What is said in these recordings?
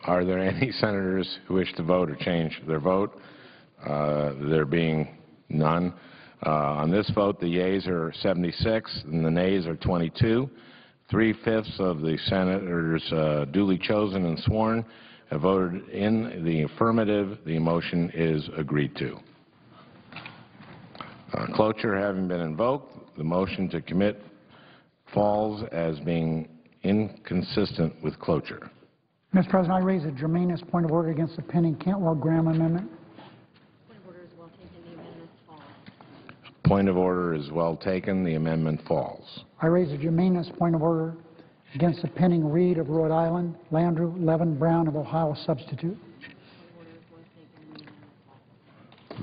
Are there any senators who wish to vote or change their vote? There being none. On this vote, the yeas are 76 and the nays are 22. 3/5 of the senators duly chosen and sworn have voted in the affirmative. The motion is agreed to. Cloture having been invoked, the motion to commit falls as being inconsistent with cloture. Mr. President, I raise a germanous point of order against the pending Cantwell-Graham amendment. Point of order is well taken. The amendment falls. I raise a germanous point of order against the pending Reed of Rhode Island, Landrieu, Levin, Brown of Ohio substitute.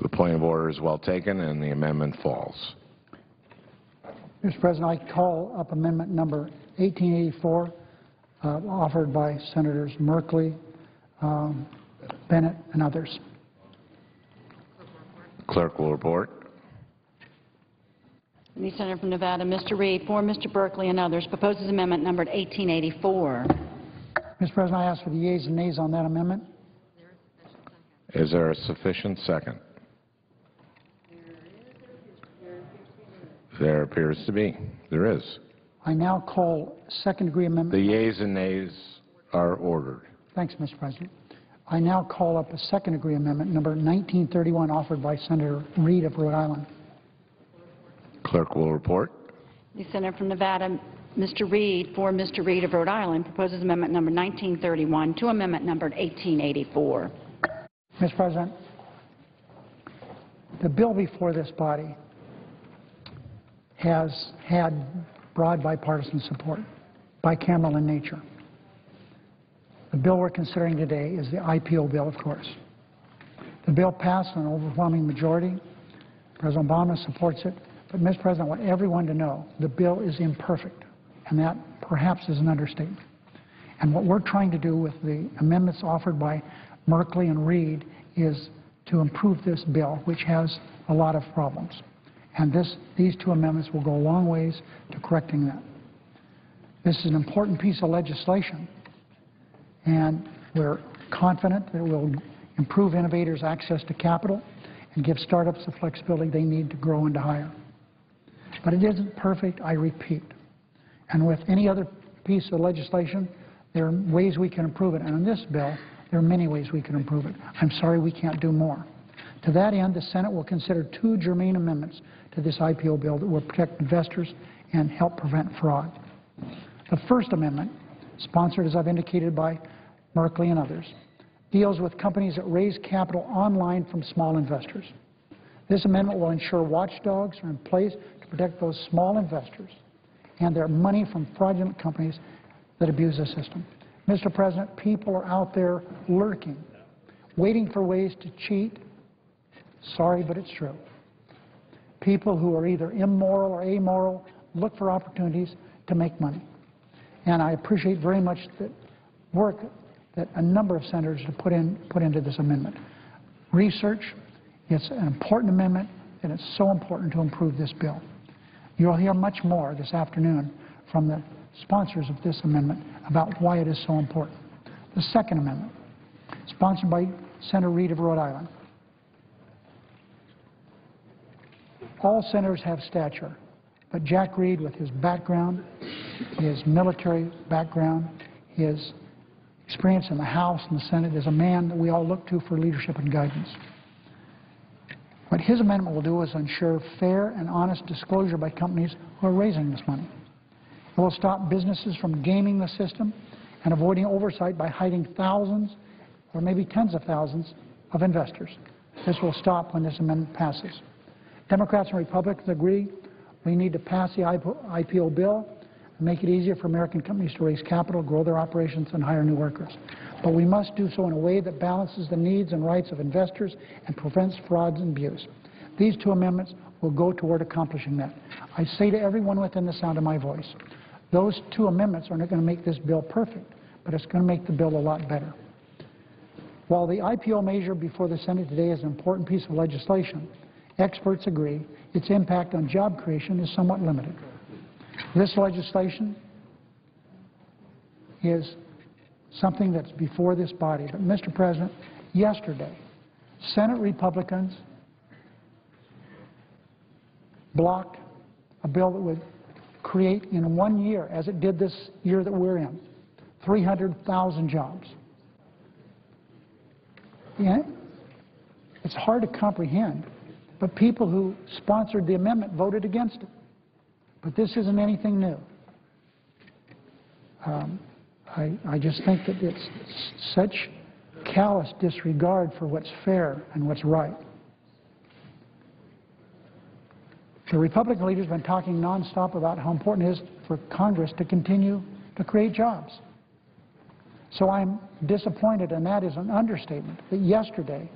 The point of order is well taken, and the amendment falls. Mr. President, I call up amendment number 1884, offered by Senators Merkley, Bennett, and others. Clerk will report. The Senator from Nevada, Mr. Reed, for Mr. Berkley and others, proposes amendment numbered 1884. Mr. President, I ask for the yeas and nays on that amendment. Is there a sufficient second? There appears to be. There is. I now call second-degree amendment. The yeas and nays are ordered. Thanks, Mr. President. I now call up a second-degree amendment, number 1931, offered by Senator Reed of Rhode Island. Clerk will report. The Senator from Nevada, Mr. Reed, for Mr. Reed of Rhode Island, proposes amendment number 1931 to amendment numbered 1884. Mr. President, the bill before this body has had broad bipartisan support, bicameral in nature. The bill we're considering today is the IPO bill, of course. The bill passed an overwhelming majority. President Obama supports it. But, Mr. President, I want everyone to know the bill is imperfect, and that perhaps is an understatement. And what we're trying to do with the amendments offered by Merkley and Reed is to improve this bill, which has a lot of problems. And these two amendments will go a long ways to correcting that. This is an important piece of legislation, and we're confident that it will improve innovators' access to capital and give startups the flexibility they need to grow and to hire. But it isn't perfect, I repeat. And with any other piece of legislation, there are ways we can improve it. And in this bill, there are many ways we can improve it. I'm sorry we can't do more. To that end, the Senate will consider two germane amendments to this IPO bill that will protect investors and help prevent fraud. The first amendment, sponsored, as I've indicated, by Merkley and others, deals with companies that raise capital online from small investors. This amendment will ensure watchdogs are in place to protect those small investors and their money from fraudulent companies that abuse the system. Mr. President, people are out there lurking, waiting for ways to cheat. Sorry, but it's true. People who are either immoral or amoral look for opportunities to make money. And I appreciate very much the work that a number of senators have put into this amendment. Research, it's an important amendment, and it's so important to improve this bill. You'll hear much more this afternoon from the sponsors of this amendment about why it is so important. The second amendment, sponsored by Senator Reed of Rhode Island. All senators have stature, but Jack Reed, with his background, his military background, his experience in the House and the Senate, is a man that we all look to for leadership and guidance. What his amendment will do is ensure fair and honest disclosure by companies who are raising this money. It will stop businesses from gaming the system and avoiding oversight by hiding thousands or maybe tens of thousands of investors. This will stop when this amendment passes. Democrats and Republicans agree we need to pass the IPO bill and make it easier for American companies to raise capital, grow their operations, and hire new workers. But we must do so in a way that balances the needs and rights of investors and prevents frauds and abuse. These two amendments will go toward accomplishing that. I say to everyone within the sound of my voice, those two amendments are not going to make this bill perfect, but it's going to make the bill a lot better. While the IPO measure before the Senate today is an important piece of legislation, experts agree its impact on job creation is somewhat limited. This legislation is something that's before this body. But, Mr. President, yesterday, Senate Republicans blocked a bill that would create in 1 year, as it did this year that we're in, 300,000 jobs. Yeah, it's hard to comprehend, but people who sponsored the amendment voted against it. But this isn't anything new. I just think that it's such callous disregard for what's fair and what's right. The Republican leaders have been talking nonstop about how important it is for Congress to continue to create jobs. So I'm disappointed, and that is an understatement, that yesterday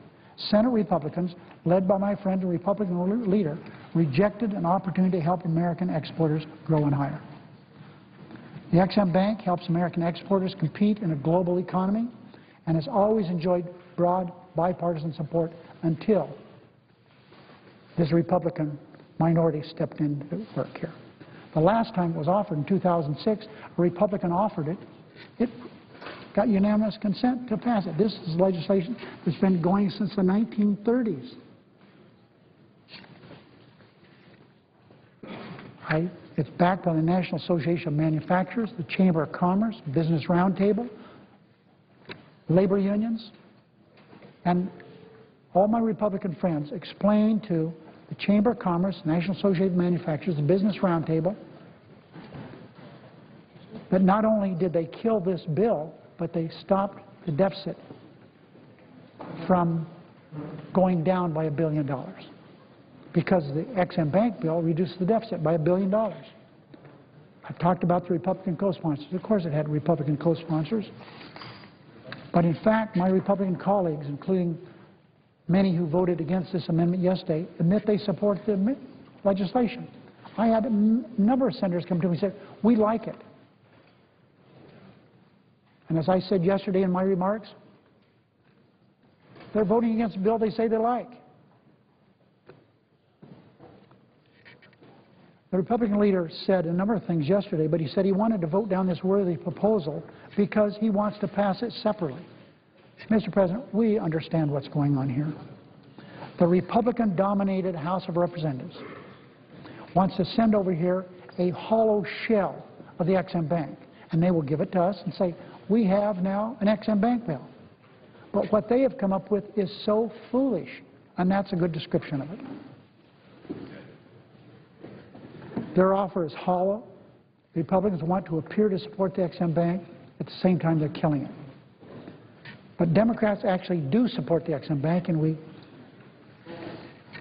Senate Republicans, led by my friend, the Republican leader, rejected an opportunity to help American exporters grow and hire. The Ex-Im Bank helps American exporters compete in a global economy and has always enjoyed broad bipartisan support until this Republican minority stepped into work here. The last time it was offered in 2006, a Republican offered it. It got unanimous consent to pass it. This is legislation that's been going since the 1930s. It's backed by the National Association of Manufacturers, the Chamber of Commerce, Business Roundtable, labor unions, and all my Republican friends explained to the Chamber of Commerce, National Association of Manufacturers, the Business Roundtable, that not only did they kill this bill, but they stopped the deficit from going down by $1 billion, because the Ex-Im Bank bill reduced the deficit by $1 billion. I've talked about the Republican co-sponsors. Of course it had Republican co-sponsors. But in fact, my Republican colleagues, including many who voted against this amendment yesterday, admit they support the legislation. I had a number of senators come to me and say, we like it. And as I said yesterday in my remarks, they're voting against a bill they say they like. The Republican leader said a number of things yesterday, but he said he wanted to vote down this worthy proposal because he wants to pass it separately. Mr. President, we understand what's going on here. The Republican-dominated House of Representatives wants to send over here a hollow shell of the Ex-Im Bank, and they will give it to us and say, we have now an Ex-Im Bank bill. But what they have come up with is so foolish, and that's a good description of it. Their offer is hollow. The Republicans want to appear to support the Ex-Im Bank. At the same time, they're killing it. But Democrats actually do support the Ex-Im Bank, and we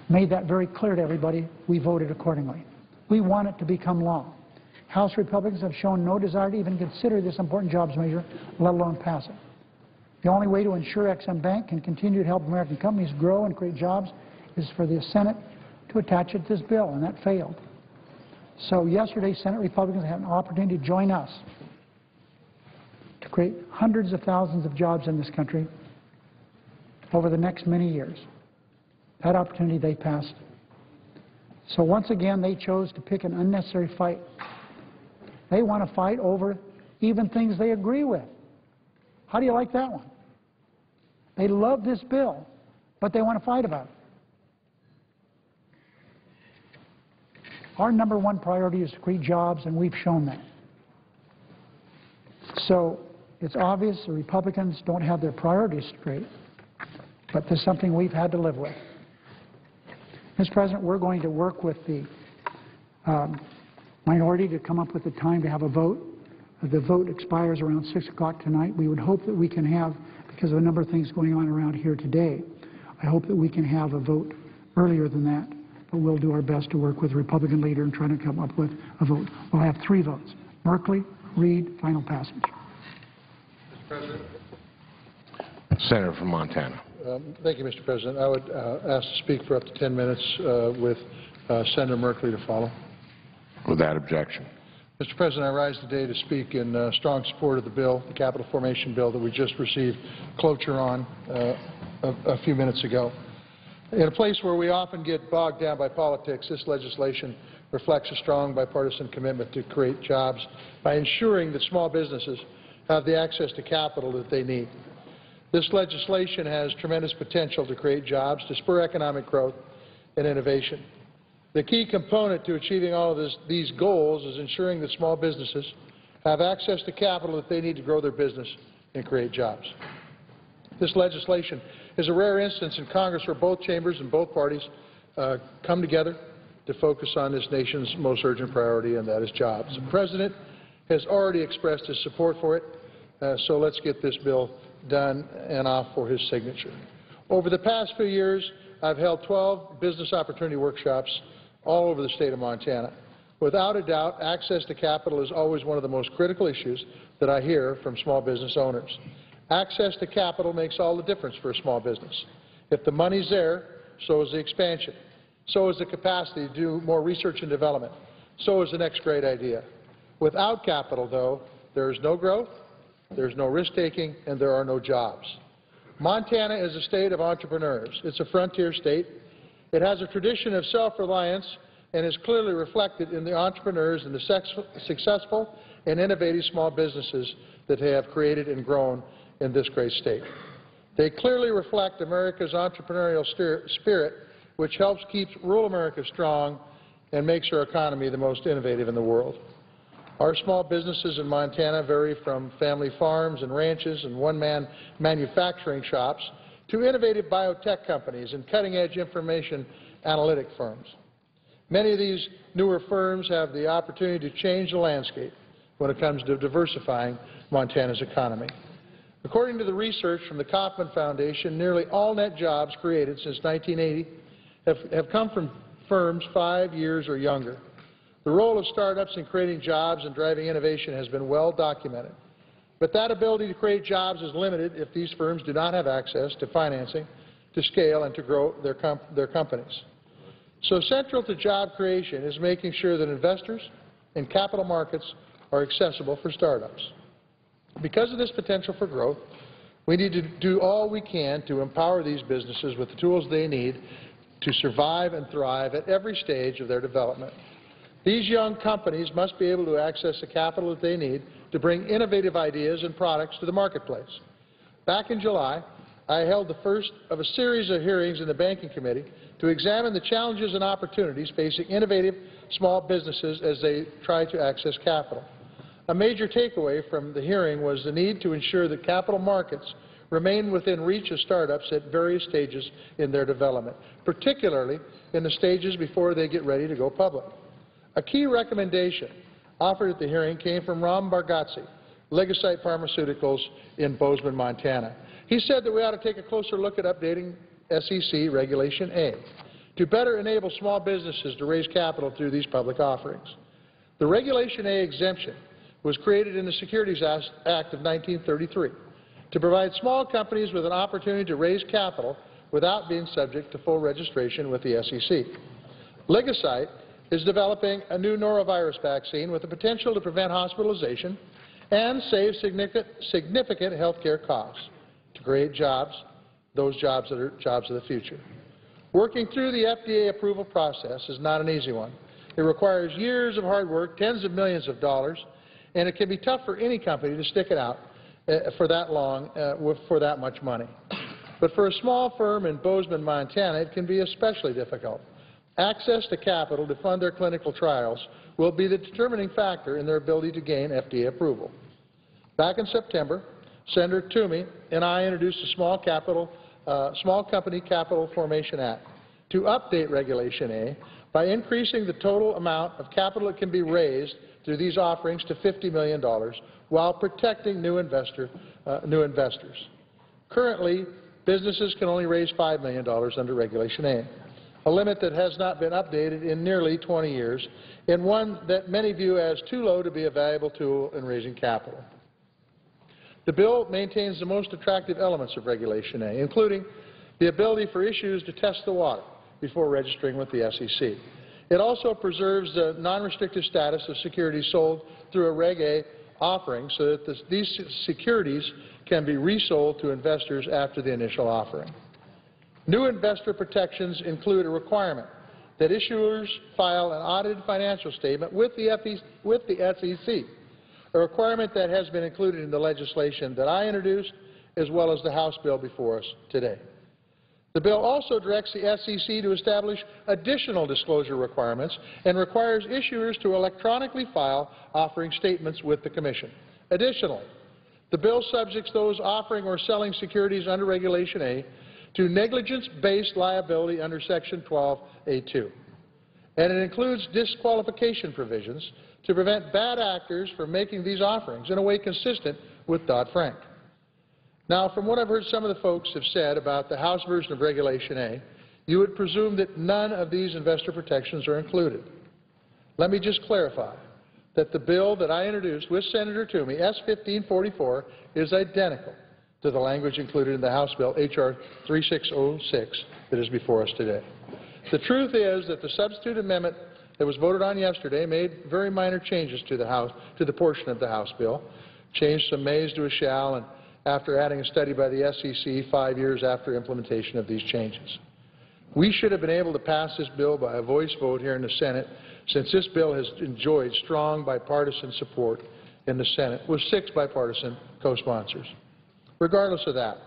made that very clear to everybody. We voted accordingly. We want it to become law. House Republicans have shown no desire to even consider this important jobs measure, let alone pass it. The only way to ensure Ex-Im Bank can continue to help American companies grow and create jobs is for the Senate to attach it to this bill, and that failed. So yesterday, Senate Republicans had an opportunity to join us to create hundreds of thousands of jobs in this country over the next many years. That opportunity they passed. So once again, they chose to pick an unnecessary fight. They want to fight over even things they agree with. How do you like that one? They love this bill, but they want to fight about it. Our number one priority is to create jobs, and we've shown that. So it's obvious the Republicans don't have their priorities straight, but there's something we've had to live with. Mr. President, we're going to work with the minority to come up with a time to have a vote. The vote expires around 6 o'clock tonight. We would hope that we can have, because of a number of things going on around here today, I hope that we can have a vote earlier than that. But we'll do our best to work with the Republican leader in trying to come up with a vote. We'll have 3 votes. Merkley, Reed, final passage. Mr. President. Senator from Montana. Thank you, Mr. President. I would ask to speak for up to 10 minutes with Senator Merkley to follow. Without objection. Mr. President, I rise today to speak in strong support of the bill, the capital formation bill that we just received cloture on a few minutes ago. In a place where we often get bogged down by politics, this legislation reflects a strong bipartisan commitment to create jobs by ensuring that small businesses have the access to capital that they need. This legislation has tremendous potential to create jobs, to spur economic growth and innovation. The key component to achieving all of these goals is ensuring that small businesses have access to capital that they need to grow their business and create jobs. This legislation is a rare instance in Congress where both chambers and both parties come together to focus on this nation's most urgent priority, and that is jobs. The President has already expressed his support for it, so let's get this bill done and off for his signature. Over the past few years, I've held 12 business opportunity workshops all over the state of Montana. Without a doubt, access to capital is always one of the most critical issues that I hear from small business owners. Access to capital makes all the difference for a small business. If the money's there, so is the expansion. So is the capacity to do more research and development. So is the next great idea. Without capital, though, there is no growth, there's no risk-taking, and there are no jobs. Montana is a state of entrepreneurs. It's a frontier state. It has a tradition of self-reliance and is clearly reflected in the entrepreneurs and the successful and innovative small businesses that they have created and grown in this great state. They clearly reflect America's entrepreneurial spirit, which helps keep rural America strong and makes our economy the most innovative in the world. Our small businesses in Montana vary from family farms and ranches and one-man manufacturing shops to innovative biotech companies and cutting-edge information analytic firms. Many of these newer firms have the opportunity to change the landscape when it comes to diversifying Montana's economy. According to the research from the Kauffman Foundation, nearly all net jobs created since 1980 have come from firms 5 years or younger. The role of startups in creating jobs and driving innovation has been well documented. But that ability to create jobs is limited if these firms do not have access to financing to scale and to grow their companies. So central to job creation is making sure that investors and capital markets are accessible for startups. Because of this potential for growth, we need to do all we can to empower these businesses with the tools they need to survive and thrive at every stage of their development. These young companies must be able to access the capital that they need to bring innovative ideas and products to the marketplace. Back in July, I held the first of a series of hearings in the Banking Committee to examine the challenges and opportunities facing innovative small businesses as they try to access capital. A major takeaway from the hearing was the need to ensure that capital markets remain within reach of startups at various stages in their development, particularly in the stages before they get ready to go public. A key recommendation offered at the hearing came from Ram Bargatze, Legasite Pharmaceuticals in Bozeman, Montana. He said that we ought to take a closer look at updating SEC Regulation A to better enable small businesses to raise capital through these public offerings. The Regulation A exemption was created in the Securities Act of 1933 to provide small companies with an opportunity to raise capital without being subject to full registration with the SEC. Legasite is developing a new norovirus vaccine with the potential to prevent hospitalization and save significant health care costs to create jobs, those jobs that are jobs of the future. Working through the FDA approval process is not an easy one. It requires years of hard work, tens of millions of dollars, and it can be tough for any company to stick it out for that long for that much money. But for a small firm in Bozeman, Montana, it can be especially difficult. Access to capital to fund their clinical trials will be the determining factor in their ability to gain FDA approval. Back in September, Senator Toomey and I introduced a Small Company Capital Formation Act to update Regulation A by increasing the total amount of capital that can be raised through these offerings to $50 million while protecting new investors. Currently, businesses can only raise $5 million under Regulation A, a limit that has not been updated in nearly 20 years, and one that many view as too low to be a valuable tool in raising capital. The bill maintains the most attractive elements of Regulation A, including the ability for issuers to test the water before registering with the SEC. It also preserves the non-restrictive status of securities sold through a Reg A offering so that these securities can be resold to investors after the initial offering. New investor protections include a requirement that issuers file an audited financial statement with the SEC, a requirement that has been included in the legislation that I introduced as well as the House bill before us today. The bill also directs the SEC to establish additional disclosure requirements and requires issuers to electronically file offering statements with the Commission. Additionally, the bill subjects those offering or selling securities under Regulation A to negligence-based liability under Section 12A2. And it includes disqualification provisions to prevent bad actors from making these offerings in a way consistent with Dodd-Frank. Now, from what I've heard some of the folks have said about the House version of Regulation A, you would presume that none of these investor protections are included. Let me just clarify that the bill that I introduced with Senator Toomey, S-1544, is identical to the language included in the House bill, H.R. 3606, that is before us today. The truth is that the substitute amendment that was voted on yesterday made very minor changes to the portion of the House bill, changed some mays to a shall, and after adding a study by the SEC 5 years after implementation of these changes. We should have been able to pass this bill by a voice vote here in the Senate, since this bill has enjoyed strong bipartisan support in the Senate with 6 bipartisan co-sponsors. Regardless of that,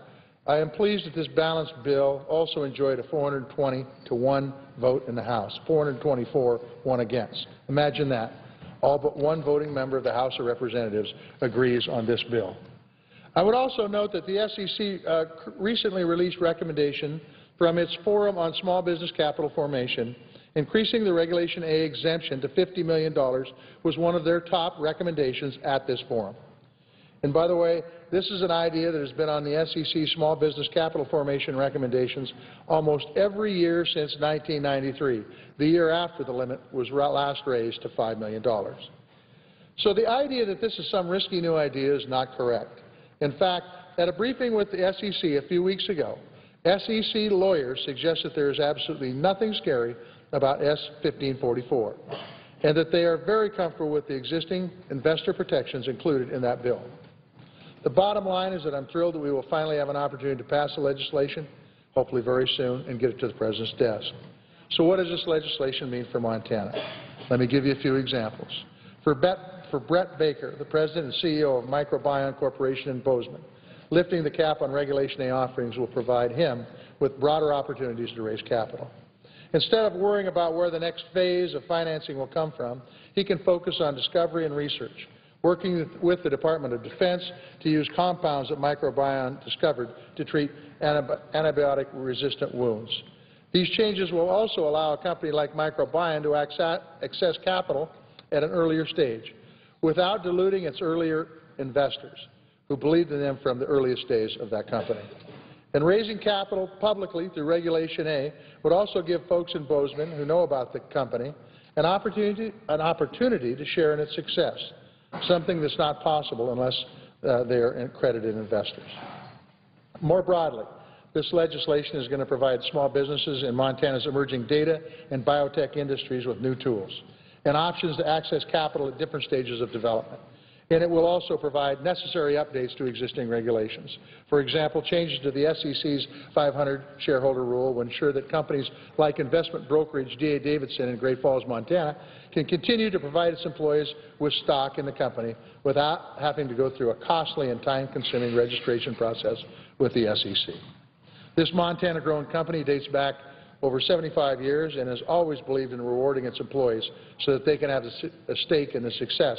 I am pleased that this balanced bill also enjoyed a 420-1 vote in the House, 424, 1 against. Imagine that. All but one voting member of the House of Representatives agrees on this bill. I would also note that the SEC recently released recommendation from its Forum on Small Business Capital Formation. Increasing the Regulation A exemption to $50 million was one of their top recommendations at this forum. And by the way, this is an idea that has been on the SEC Small Business Capital Formation recommendations almost every year since 1993, the year after the limit was last raised to $5 million. So the idea that this is some risky new idea is not correct. In fact, at a briefing with the SEC a few weeks ago, SEC lawyers suggested there is absolutely nothing scary about S-1544, and that they are very comfortable with the existing investor protections included in that bill. The bottom line is that I'm thrilled that we will finally have an opportunity to pass the legislation, hopefully very soon, and get it to the President's desk. So what does this legislation mean for Montana? Let me give you a few examples. For Brett Baker, the President and CEO of Microbiome Corporation in Bozeman, lifting the cap on Regulation A offerings will provide him with broader opportunities to raise capital. Instead of worrying about where the next phase of financing will come from, he can focus on discovery and research, working with the Department of Defense to use compounds that Microbiome discovered to treat antibiotic-resistant wounds. These changes will also allow a company like Microbiome to access capital at an earlier stage, without diluting its earlier investors, who believed in them from the earliest days of that company. And raising capital publicly through Regulation A would also give folks in Bozeman who know about the company an opportunity to share in its success, something that's not possible unless they are accredited investors. More broadly, this legislation is going to provide small businesses in Montana's emerging data and biotech industries with new tools and options to access capital at different stages of development. And it will also provide necessary updates to existing regulations. For example, changes to the SEC's 500 shareholder rule will ensure that companies like investment brokerage D.A. Davidson in Great Falls, Montana, can continue to provide its employees with stock in the company without having to go through a costly and time-consuming registration process with the SEC. This Montana-grown company dates back over 75 years and has always believed in rewarding its employees so that they can have a stake in the success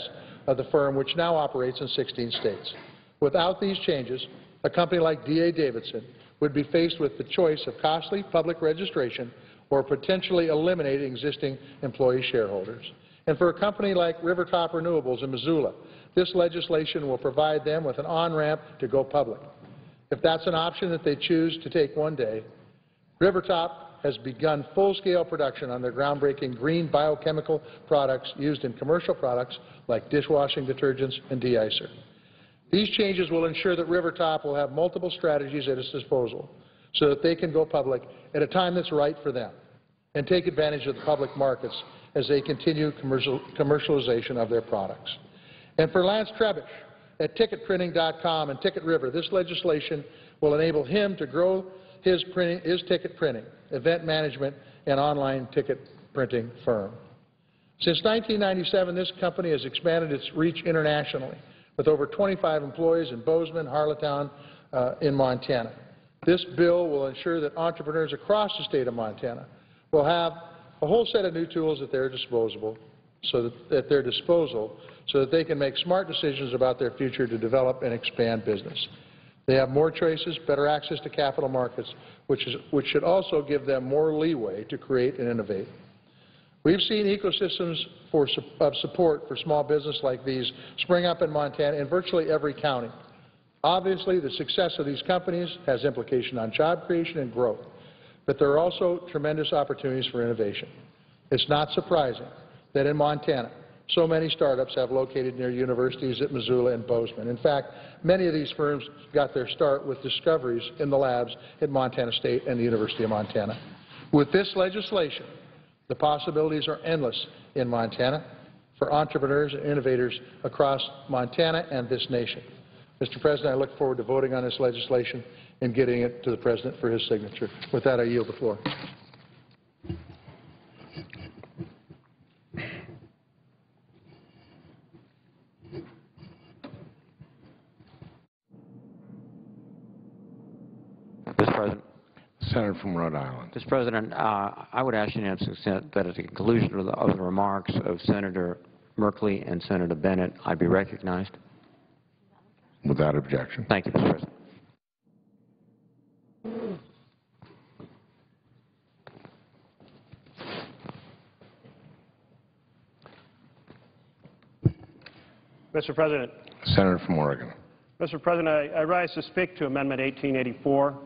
of the firm, which now operates in 16 states. Without these changes, a company like D.A. Davidson would be faced with the choice of costly public registration or potentially eliminating existing employee shareholders. And for a company like Rivertop Renewables in Missoula, this legislation will provide them with an on-ramp to go public. If that's an option that they choose to take one day, Rivertop has begun full-scale production on their groundbreaking green biochemical products used in commercial products like dishwashing detergents and de-icer. These changes will ensure that Rivertop will have multiple strategies at its disposal so that they can go public at a time that's right for them and take advantage of the public markets as they continue commercialization of their products. And for Lance Trebish at ticketprinting.com and Ticket River, this legislation will enable him to grow his ticket printing, event management, and online ticket printing firm. Since 1997, this company has expanded its reach internationally with over 25 employees in Bozeman, Harlowtown, in Montana. This bill will ensure that entrepreneurs across the state of Montana will have a whole set of new tools at their disposal so that they can make smart decisions about their future to develop and expand business. They have more choices, better access to capital markets, which should also give them more leeway to create and innovate. We've seen ecosystems of support for small business like these spring up in Montana in virtually every county. Obviously, the success of these companies has implication on job creation and growth, but there are also tremendous opportunities for innovation. It's not surprising that in Montana, so many startups have located near universities at Missoula and Bozeman. In fact, many of these firms got their start with discoveries in the labs at Montana State and the University of Montana. With this legislation, the possibilities are endless in Montana for entrepreneurs and innovators across Montana and this nation. Mr. President, I look forward to voting on this legislation and getting it to the President for his signature. With that, I yield the floor. Mr. President. Senator from Rhode Island. Mr. President, I would ask unanimous consent that at the conclusion of the remarks of Senator Merkley and Senator Bennett, I be recognized. Without objection. Thank you, Mr. President. Mr. President. Senator from Oregon. Mr. President, I rise to speak to Amendment 1884.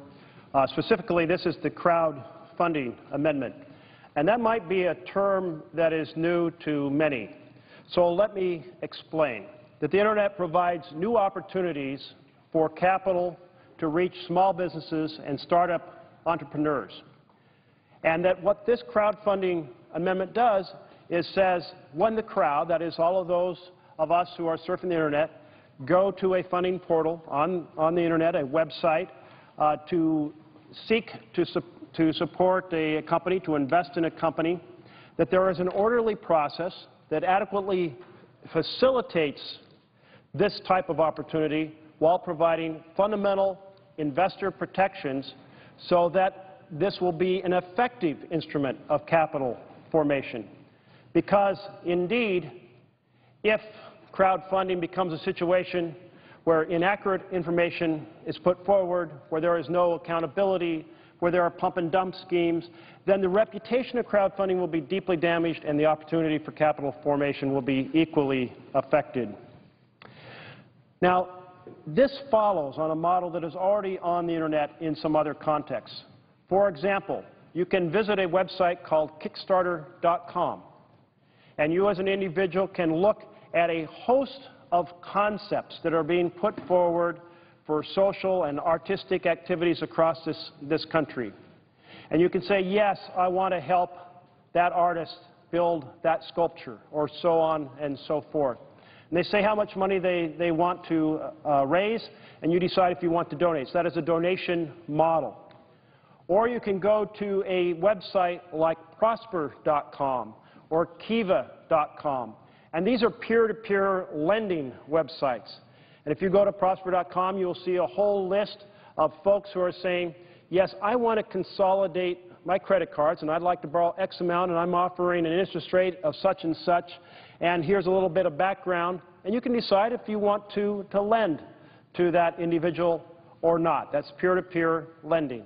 Specifically, this is the crowdfunding amendment. And that might be a term that is new to many. So let me explain that the Internet provides new opportunities for capital to reach small businesses and startup entrepreneurs. And that what this crowdfunding amendment does is says when the crowd, that is all of those of us who are surfing the Internet, go to a funding portal on the Internet, a website, to seek to support a company, to invest in a company, that there is an orderly process that adequately facilitates this type of opportunity while providing fundamental investor protections so that this will be an effective instrument of capital formation. Because indeed, if crowdfunding becomes a situation where inaccurate information is put forward, where there is no accountability, where there are pump and dump schemes, then the reputation of crowdfunding will be deeply damaged and the opportunity for capital formation will be equally affected. Now, this follows on a model that is already on the Internet in some other contexts. For example, you can visit a website called Kickstarter.com, and you as an individual can look at a host of concepts that are being put forward for social and artistic activities across this country. And you can say, yes, I want to help that artist build that sculpture, or so on and so forth. And they say how much money they want to raise, and you decide if you want to donate. So that is a donation model. Or you can go to a website like Prosper.com or Kiva.com. And these are peer-to-peer lending websites. And if you go to Prosper.com, you'll see a whole list of folks who are saying, yes, I want to consolidate my credit cards, and I'd like to borrow X amount, and I'm offering an interest rate of such and such, and here's a little bit of background. And you can decide if you want to lend to that individual or not. That's peer-to-peer lending.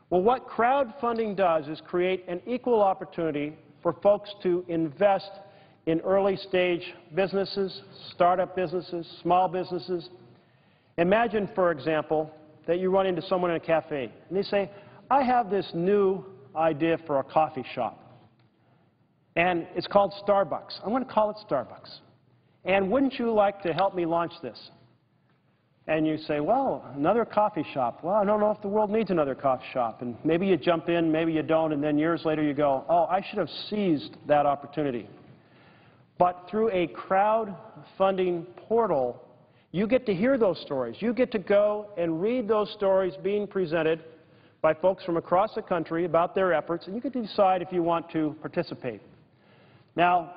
Well, what crowdfunding does is create an equal opportunity for folks to invest in early-stage businesses, startup businesses, small businesses. Imagine, for example, that you run into someone in a cafe, and they say, I have this new idea for a coffee shop, and it's called Starbucks. I'm going to call it Starbucks. And wouldn't you like to help me launch this? And you say, well, another coffee shop. Well, I don't know if the world needs another coffee shop. And maybe you jump in, maybe you don't, and then years later you go, oh, I should have seized that opportunity. But through a crowdfunding portal, you get to hear those stories. You get to go and read those stories being presented by folks from across the country about their efforts, and you get to decide if you want to participate. Now,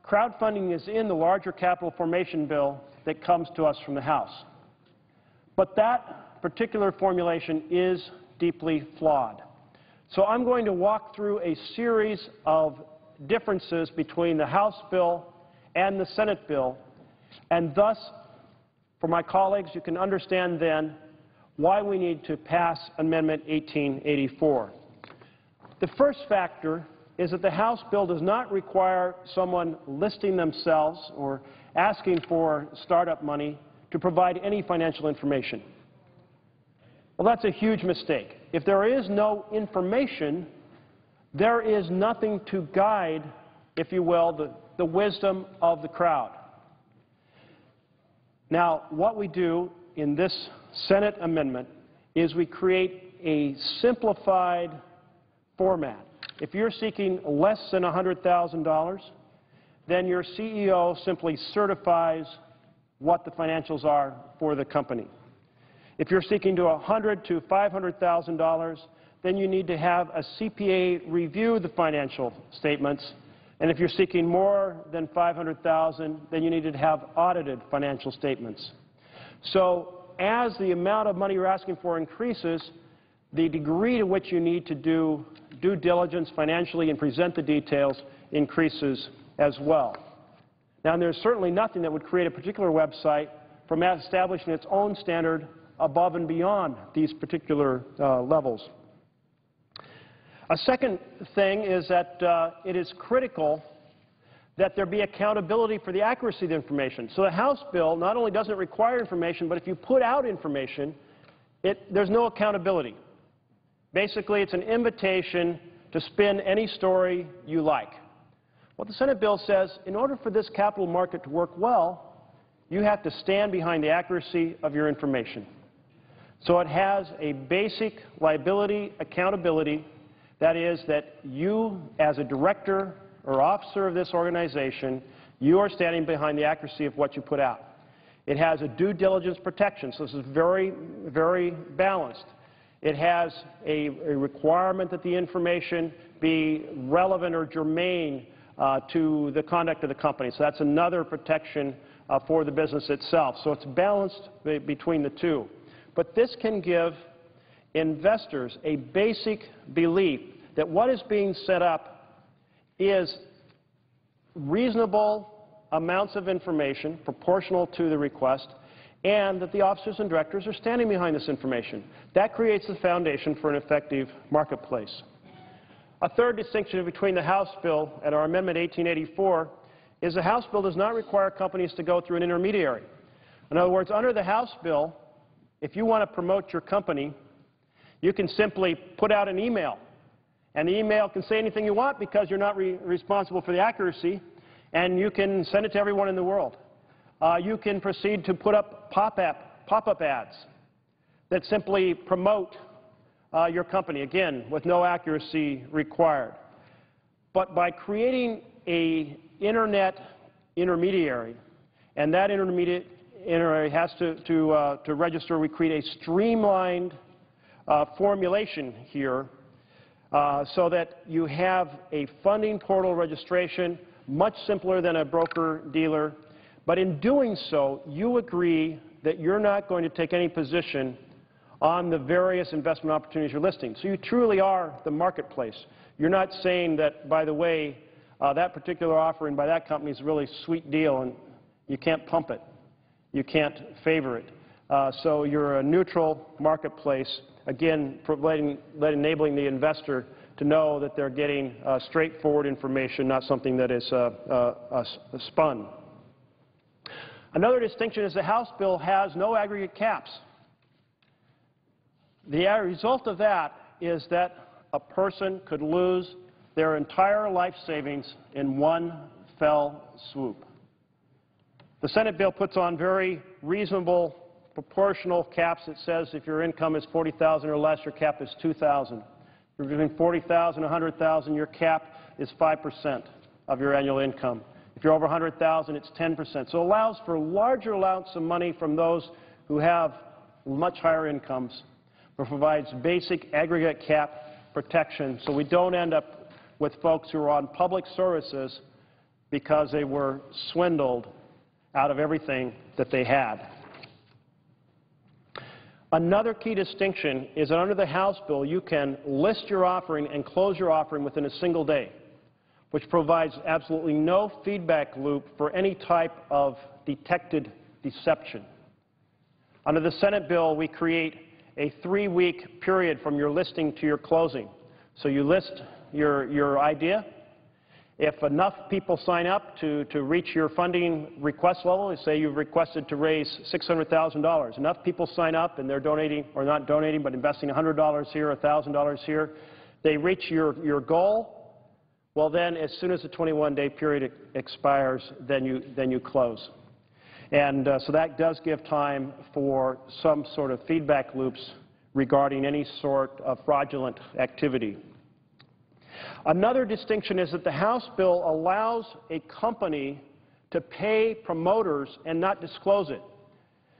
crowdfunding is in the larger capital formation bill that comes to us from the House. But that particular formulation is deeply flawed. So I'm going to walk through a series of differences between the House bill and the Senate bill, and thus, for my colleagues, you can understand then why we need to pass Amendment 1884. The first factor is that the House bill does not require someone listing themselves or asking for startup money to provide any financial information. Well, that's a huge mistake. If there is no information, there is nothing to guide, if you will, the wisdom of the crowd. Now, what we do in this Senate amendment is we create a simplified format. If you're seeking less than $100,000, then your CEO simply certifies what the financials are for the company. If you're seeking to $100,000 to $500,000, then you need to have a CPA review the financial statements. And if you're seeking more than $500,000, then you need to have audited financial statements. So as the amount of money you're asking for increases, the degree to which you need to do due diligence financially and present the details increases as well. Now, there's certainly nothing that would create a particular website from establishing its own standard above and beyond these particular levels. A second thing is that it is critical that there be accountability for the accuracy of the information. So the House bill not only doesn't require information, but if you put out information, there's no accountability. Basically, it's an invitation to spin any story you like. What the Senate bill says, in order for this capital market to work well, you have to stand behind the accuracy of your information. So it has a basic liability accountability. That is that you, as a director or officer of this organization, you are standing behind the accuracy of what you put out. It has a due diligence protection, so this is very, very balanced. It has a requirement that the information be relevant or germane to the conduct of the company. So that's another protection for the business itself. So it's balanced between the two. But this can give investors a basic belief that what is being set up is reasonable amounts of information proportional to the request, and that the officers and directors are standing behind this information. That creates the foundation for an effective marketplace. A third distinction between the House bill and our Amendment 1884 is the House bill does not require companies to go through an intermediary. In other words, under the House bill, if you want to promote your company, you can simply put out an email. And the email can say anything you want because you're not responsible for the accuracy, and you can send it to everyone in the world. You can proceed to put up pop-up ads that simply promote your company, again, with no accuracy required. But by creating an Internet intermediary, and that intermediary has to register, we create a streamlined formulation here so that you have a funding portal registration, much simpler than a broker-dealer. But in doing so, you agree that you're not going to take any position on the various investment opportunities you're listing. So you truly are the marketplace. You're not saying that, by the way, that particular offering by that company is a really sweet deal and you can't pump it. You can't favor it. So you're a neutral marketplace, again, enabling the investor to know that they're getting straightforward information, not something that is spun. Another distinction is the House bill has no aggregate caps. The result of that is that a person could lose their entire life savings in one fell swoop. The Senate bill puts on very reasonable proportional caps. It says if your income is $40,000 or less, your cap is $2,000. If you're between $40,000 and $100,000, your cap is 5% of your annual income. If you're over $100,000, it's 10%. So it allows for larger amounts of money from those who have much higher incomes, but provides basic aggregate cap protection so we don't end up with folks who are on public services because they were swindled out of everything that they had. Another key distinction is that under the House bill, you can list your offering and close your offering within a single day, which provides absolutely no feedback loop for any type of detected deception. Under the Senate bill, we create a 3-week period from your listing to your closing. So you list your idea. If enough people sign up to reach your funding request level, say you've requested to raise $600,000, enough people sign up and they're donating, or not donating, but investing $100 here, $1,000 here, they reach your goal, well then as soon as the 21-day period expires, then you close. And so that does give time for some sort of feedback loops regarding any sort of fraudulent activity. Another distinction is that the House bill allows a company to pay promoters and not disclose it.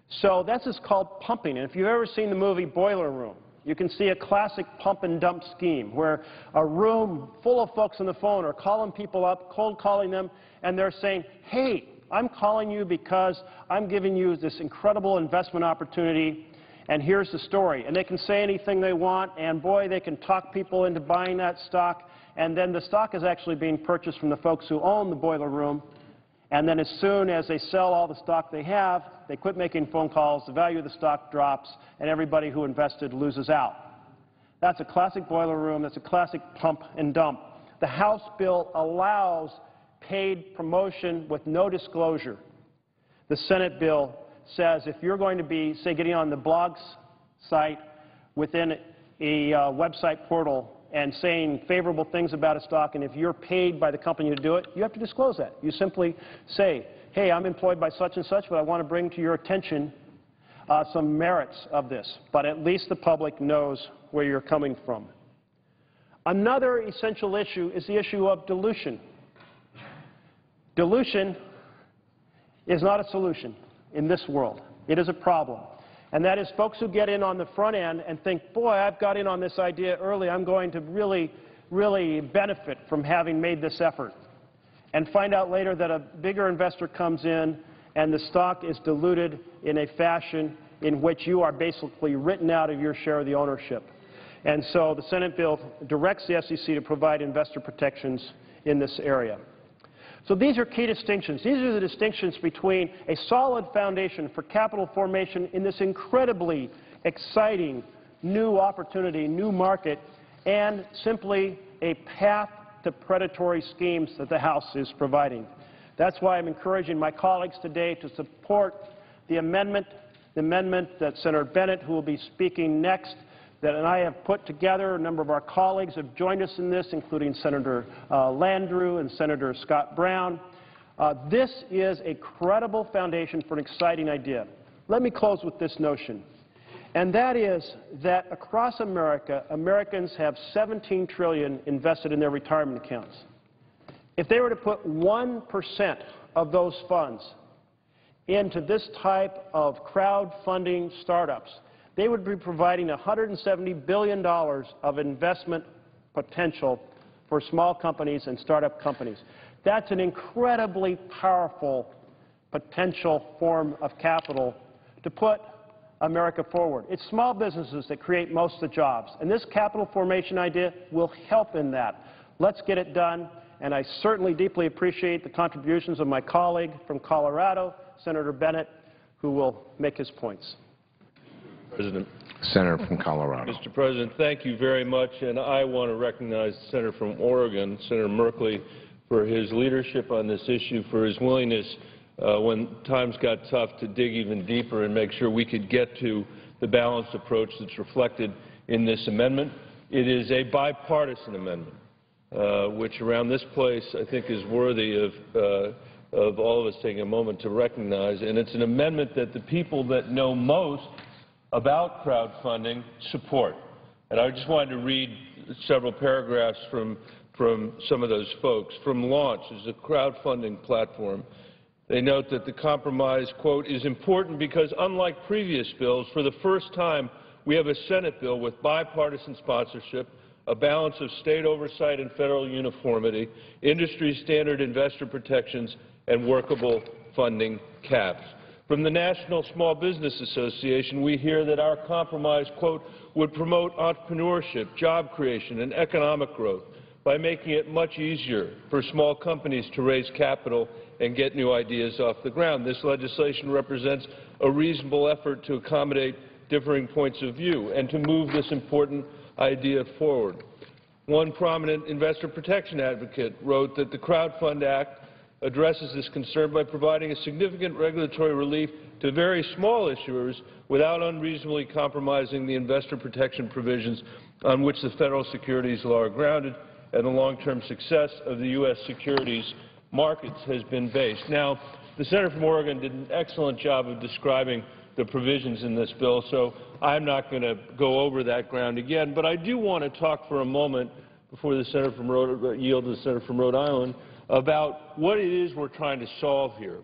So that's just called pumping. And if you've ever seen the movie Boiler Room, you can see a classic pump and dump scheme where a room full of folks on the phone are calling people up, cold calling them, and they're saying, hey, I'm calling you because I'm giving you this incredible investment opportunity, and here's the story. And they can say anything they want, and boy, they can talk people into buying that stock, and then the stock is actually being purchased from the folks who own the boiler room, and then as soon as they sell all the stock they have, they quit making phone calls, the value of the stock drops, and everybody who invested loses out. That's a classic boiler room. That's a classic pump and dump. The House bill allows paid promotion with no disclosure. The Senate bill says if you're going to be, say, getting on the blogs site within a website portal and saying favorable things about a stock, and if you're paid by the company to do it, you have to disclose that. You simply say, hey, I'm employed by such and such, but I want to bring to your attention some merits of this. But at least the public knows where you're coming from. Another essential issue is the issue of dilution. Dilution is not a solution in this world. It is a problem. And that is folks who get in on the front end and think, boy, I've got in on this idea early. I'm going to really, really benefit from having made this effort. And find out later that a bigger investor comes in and the stock is diluted in a fashion in which you are basically written out of your share of the ownership. And so the Senate bill directs the SEC to provide investor protections in this area. So these are key distinctions. These are the distinctions between a solid foundation for capital formation in this incredibly exciting new opportunity, new market, and simply a path to predatory schemes that the House is providing. That's why I'm encouraging my colleagues today to support the amendment that Senator Bennett, who will be speaking next, that I have put together. A number of our colleagues have joined us in this, including Senator Landrieu and Senator Scott Brown. This is a credible foundation for an exciting idea. Let me close with this notion, and that is that across America, Americans have $17 trillion invested in their retirement accounts. If they were to put 1% of those funds into this type of crowdfunding startups, they would be providing $170 billion of investment potential for small companies and startup companies. That's an incredibly powerful potential form of capital to put America forward. It's small businesses that create most of the jobs, and this capital formation idea will help in that. Let's get it done, and I certainly deeply appreciate the contributions of my colleague from Colorado, Senator Bennett, who will make his points. President. Senator from Colorado. Mr. President, thank you very much, and I want to recognize the Senator from Oregon, Senator Merkley, for his leadership on this issue, for his willingness when times got tough to dig even deeper and make sure we could get to the balanced approach that's reflected in this amendment. It is a bipartisan amendment, which around this place I think is worthy of all of us taking a moment to recognize, and it's an amendment that the people that know most about crowdfunding support. And I just wanted to read several paragraphs from some of those folks. From Launch is a crowdfunding platform. They note that the compromise, quote, is important because unlike previous bills, for the first time we have a Senate bill with bipartisan sponsorship, a balance of state oversight and federal uniformity, industry standard investor protections, and workable funding caps. From the National Small Business Association, we hear that our compromise, quote, would promote entrepreneurship, job creation, and economic growth by making it much easier for small companies to raise capital and get new ideas off the ground. This legislation represents a reasonable effort to accommodate differing points of view and to move this important idea forward. One prominent investor protection advocate wrote that the Crowdfund Act addresses this concern by providing a significant regulatory relief to very small issuers without unreasonably compromising the investor protection provisions on which the federal securities law are grounded and the long-term success of the U.S. securities markets has been based. Now, the Senator from Oregon did an excellent job of describing the provisions in this bill, so I'm not going to go over that ground again. But I do want to talk for a moment, before the Senator from yield to the Senator from Rhode Island, about what it is we're trying to solve here.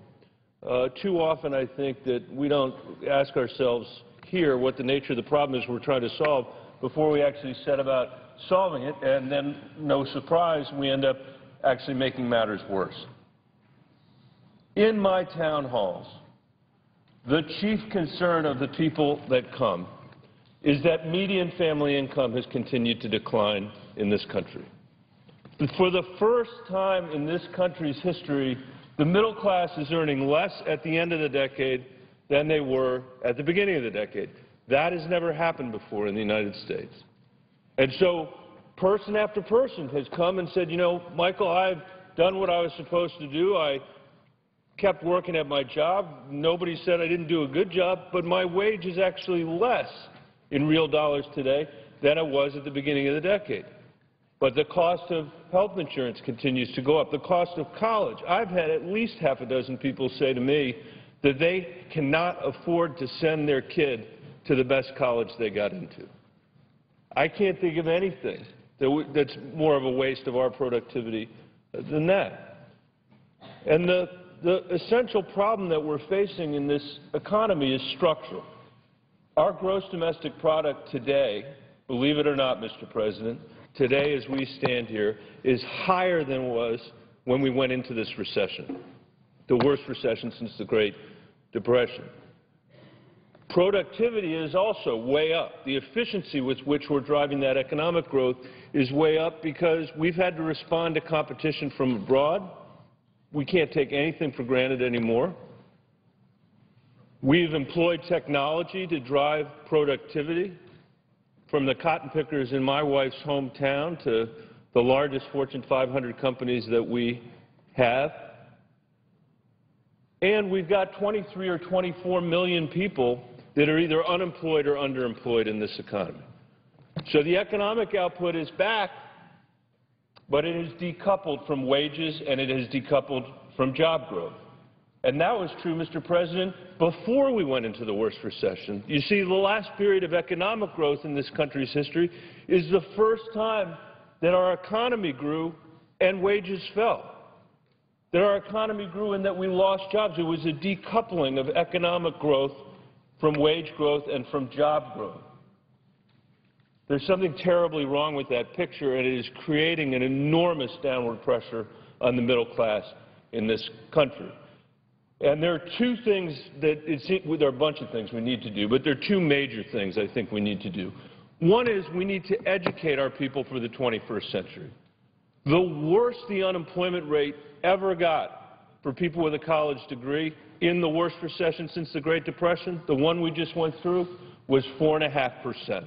Too often I think that we don't ask ourselves here what the nature of the problem is we're trying to solve before we actually set about solving it, and then, no surprise, we end up actually making matters worse. In my town halls, the chief concern of the people that come is that median family income has continued to decline in this country. For the first time in this country's history, the middle class is earning less at the end of the decade than they were at the beginning of the decade. That has never happened before in the United States. And so person after person has come and said, you know, Michael, I've done what I was supposed to do. I kept working at my job. Nobody said I didn't do a good job, but my wage is actually less in real dollars today than it was at the beginning of the decade. But the cost of health insurance continues to go up. The cost of college. I've had at least half a dozen people say to me that they cannot afford to send their kid to the best college they got into. I can't think of anything that's more of a waste of our productivity than that. And the essential problem that we're facing in this economy is structural. Our gross domestic product today, believe it or not, Mr. President, today as we stand here, is higher than it was when we went into this recession, the worst recession since the Great Depression. Productivity is also way up. The efficiency with which we're driving that economic growth is way up because we've had to respond to competition from abroad. We can't take anything for granted anymore. We've employed technology to drive productivity, from the cotton pickers in my wife's hometown to the largest Fortune 500 companies that we have. And we've got 23 or 24 million people that are either unemployed or underemployed in this economy. So the economic output is back, but it is decoupled from wages and it is decoupled from job growth. And that was true, Mr. President, before we went into the worst recession. You see, the last period of economic growth in this country's history is the first time that our economy grew and wages fell. That our economy grew and that we lost jobs. It was a decoupling of economic growth from wage growth and from job growth. There's something terribly wrong with that picture, and it is creating an enormous downward pressure on the middle class in this country. And there are two things that, there are a bunch of things we need to do, but there are two major things I think we need to do. One is we need to educate our people for the 21st century. The worse the unemployment rate ever got for people with a college degree in the worst recession since the Great Depression, the one we just went through, was 4.5%.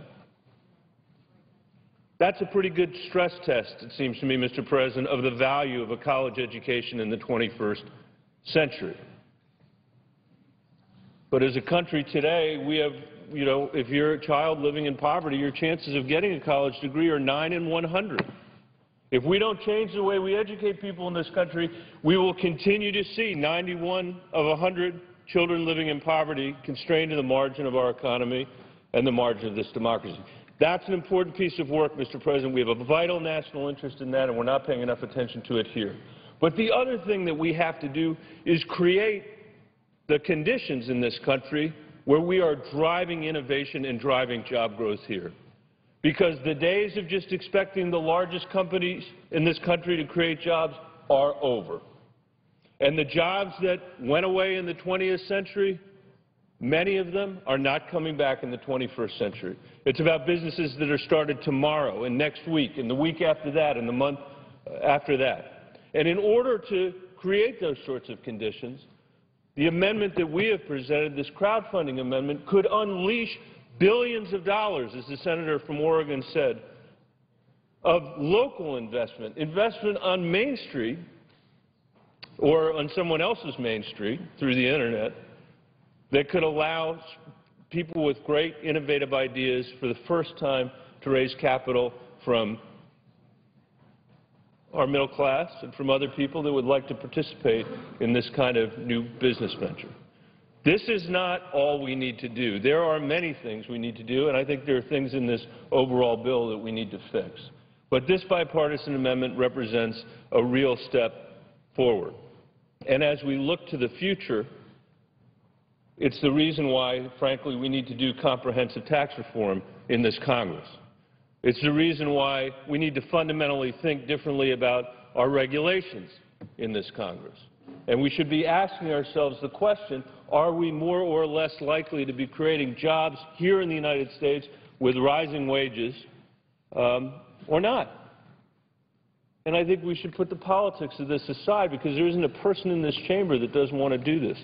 That's a pretty good stress test, it seems to me, Mr. President, of the value of a college education in the 21st century. But as a country today, we have, you know, if you're a child living in poverty, your chances of getting a college degree are 9 in 100. If we don't change the way we educate people in this country, we will continue to see 91 of 100 children living in poverty constrained to the margin of our economy and the margin of this democracy. That's an important piece of work, Mr. President. We have a vital national interest in that, and we're not paying enough attention to it here. But the other thing that we have to do is create the conditions in this country where we are driving innovation and driving job growth here. because the days of just expecting the largest companies in this country to create jobs are over. And the jobs that went away in the 20th century, many of them are not coming back in the 21st century. It's about businesses that are started tomorrow and next week and the week after that and the month after that. And in order to create those sorts of conditions, the amendment that we have presented, this crowdfunding amendment, could unleash billions of dollars, as the senator from Oregon said, of local investment, investment on Main Street or on someone else's Main Street through the Internet, that could allow people with great innovative ideas for the first time to raise capital from our middle class and from other people that would like to participate in this kind of new business venture. This is not all we need to do. There are many things we need to do, and I think there are things in this overall bill that we need to fix. But this bipartisan amendment represents a real step forward. And as we look to the future, it's the reason why, frankly, we need to do comprehensive tax reform in this Congress. It's the reason why we need to fundamentally think differently about our regulations in this Congress. And we should be asking ourselves the question, are we more or less likely to be creating jobs here in the United States with rising wages or not? And I think we should put the politics of this aside, because there isn't a person in this chamber that doesn't want to do this.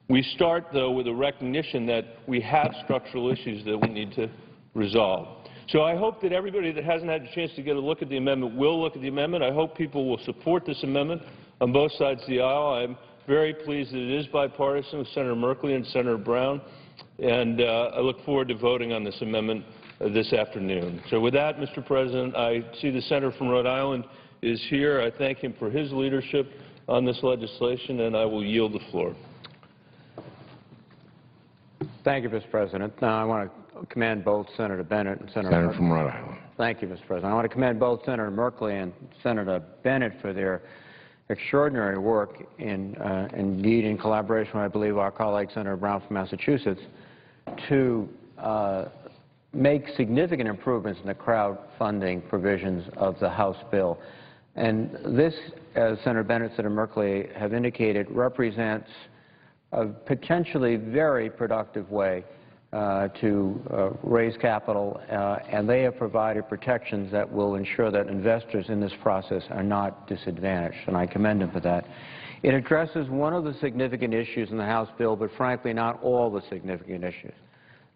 We start, though, with a recognition that we have structural issues that we need to resolve. So I hope that everybody that hasn't had a chance to get a look at the amendment will look at the amendment. I hope people will support this amendment on both sides of the aisle. I'm very pleased that it is bipartisan with Senator Merkley and Senator Brown, and I look forward to voting on this amendment this afternoon. So with that, Mr. President, I see the senator from Rhode Island is here. I thank him for his leadership on this legislation, and I will yield the floor. Thank you, Mr. President. Now, I want to commend both Senator Bennett and Senator Merkley. from Rhode Island. Thank you, Mr. President. I want to commend both Senator Merkley and Senator Bennett for their extraordinary work indeed in collaboration with, I believe, our colleague Senator Brown from Massachusetts, to make significant improvements in the crowdfunding provisions of the House bill. And this, as Senator Bennett and Senator Merkley have indicated, represents a potentially very productive way to raise capital, and they have provided protections that will ensure that investors in this process are not disadvantaged, and I commend them for that. It addresses one of the significant issues in the House bill, but frankly not all the significant issues.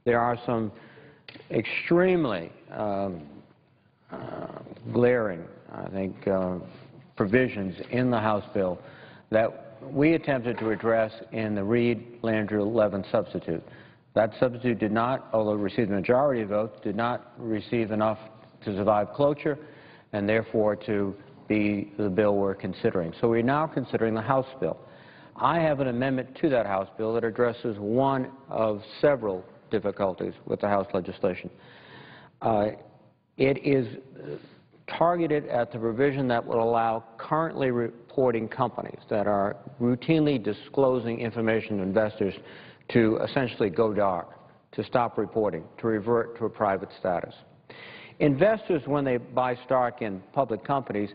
There are some extremely glaring, I think, provisions in the House bill that we attempted to address in the Reed-Landrieu-Levin substitute. That substitute did not, although it received a majority of votes, did not receive enough to survive cloture and therefore to be the bill we're considering. So we're now considering the House bill. I have an amendment to that House bill that addresses one of several difficulties with the House legislation. It is targeted at the provision that will allow currently reporting companies that are routinely disclosing information to investors to essentially go dark, to stop reporting, to revert to a private status. Investors, when they buy stock in public companies,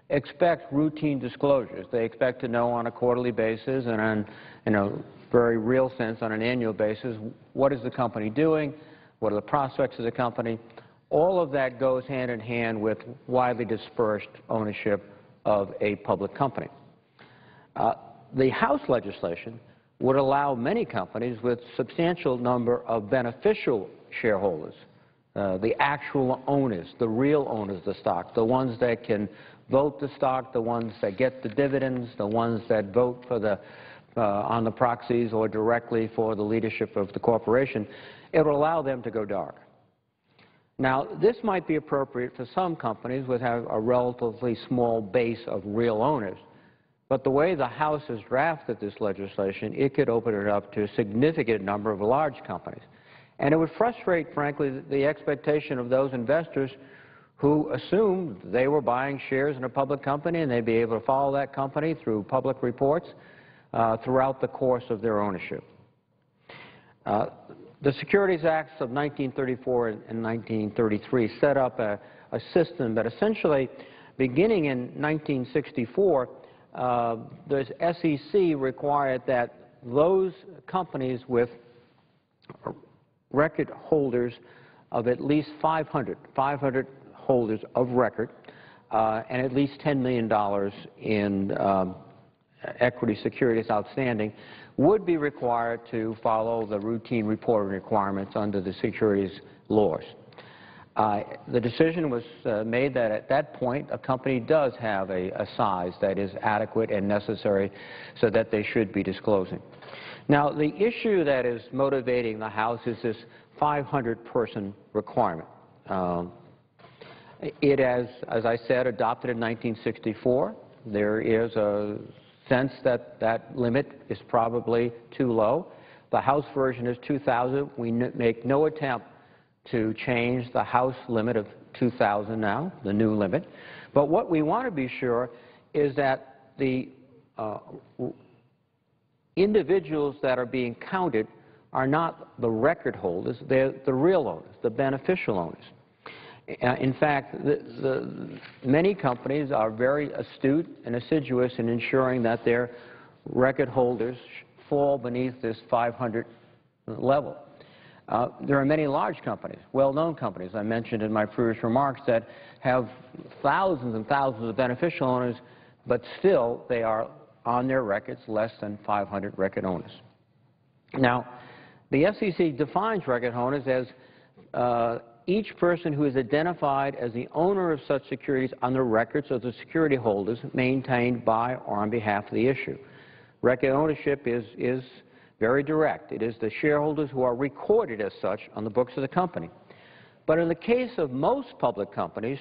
expect routine disclosures. They expect to know on a quarterly basis and on, in a very real sense, on an annual basis, what is the company doing, what are the prospects of the company. All of that goes hand in hand with widely dispersed ownership of a public company. The House legislation would allow many companies with substantial number of beneficial shareholders, the actual owners, the real owners of the stock, the ones that can vote the stock, the ones that get the dividends, the ones that vote for the, on the proxies or directly for the leadership of the corporation. It will allow them to go dark. Now, this might be appropriate for some companies which have a relatively small base of real owners, but the way the House has drafted this legislation, it could open it up to a significant number of large companies. And it would frustrate, frankly, the expectation of those investors who assumed they were buying shares in a public company and they'd be able to follow that company through public reports throughout the course of their ownership. The Securities Acts of 1934 and 1933 set up a system that essentially, beginning in 1964, the SEC required that those companies with record holders of at least 500 holders of record, and at least $10 million in equity securities outstanding would be required to follow the routine reporting requirements under the securities laws. The decision was made that at that point a company does have a size that is adequate and necessary so that they should be disclosing. Now, the issue that is motivating the House is this 500-person requirement. It, as I said, adopted in 1964. There is a sense that that limit is probably too low. The House version is 2,000. We make no attempt to change the House limit of 2,000 now, the new limit. But what we want to be sure is that the individuals that are being counted are not the record holders, they're the real owners, the beneficial owners. In fact, many companies are very astute and assiduous in ensuring that their record holders fall beneath this 500 level. There are many large companies, well-known companies, I mentioned in my previous remarks, that have thousands and thousands of beneficial owners, but still they are on their records less than 500 record owners. Now, the SEC defines record owners as each person who is identified as the owner of such securities on the records of the security holders maintained by or on behalf of the issue. Record ownership is very direct. It is the shareholders who are recorded as such on the books of the company. But in the case of most public companies,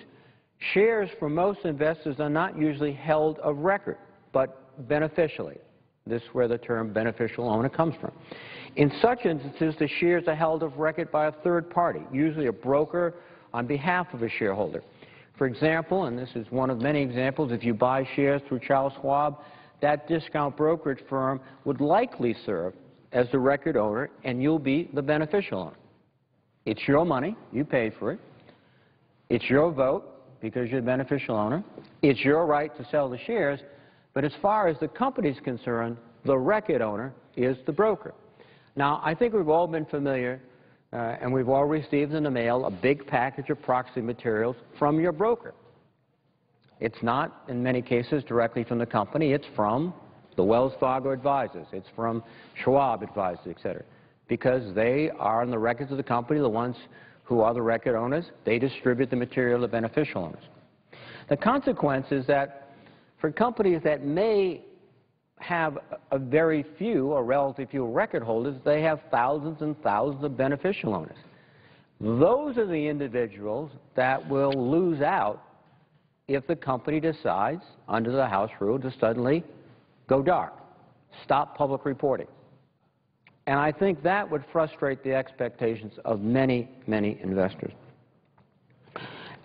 shares for most investors are not usually held of record, but beneficially. This is where the term beneficial owner comes from. In such instances, the shares are held of record by a third party, usually a broker on behalf of a shareholder. For example, and this is one of many examples, if you buy shares through Charles Schwab, that discount brokerage firm would likely serve as the record owner, and you'll be the beneficial owner. It's your money, you paid for it. It's your vote because you're the beneficial owner. It's your right to sell the shares, but as far as the company is concerned, the record owner is the broker. Now, I think we've all been familiar and we've all received in the mail a big package of proxy materials from your broker. It's not, in many cases, directly from the company. It's from the Wells Fargo advisors. It's from Schwab advisors, et cetera, because they are on the records of the company, the ones who are the record owners. They distribute the material to beneficial owners. The consequence is that for companies that may have a very few or relatively few record holders, they have thousands and thousands of beneficial owners. Those are the individuals that will lose out if the company decides, under the House rule, to suddenly go dark, stop public reporting. And I think that would frustrate the expectations of many, many investors.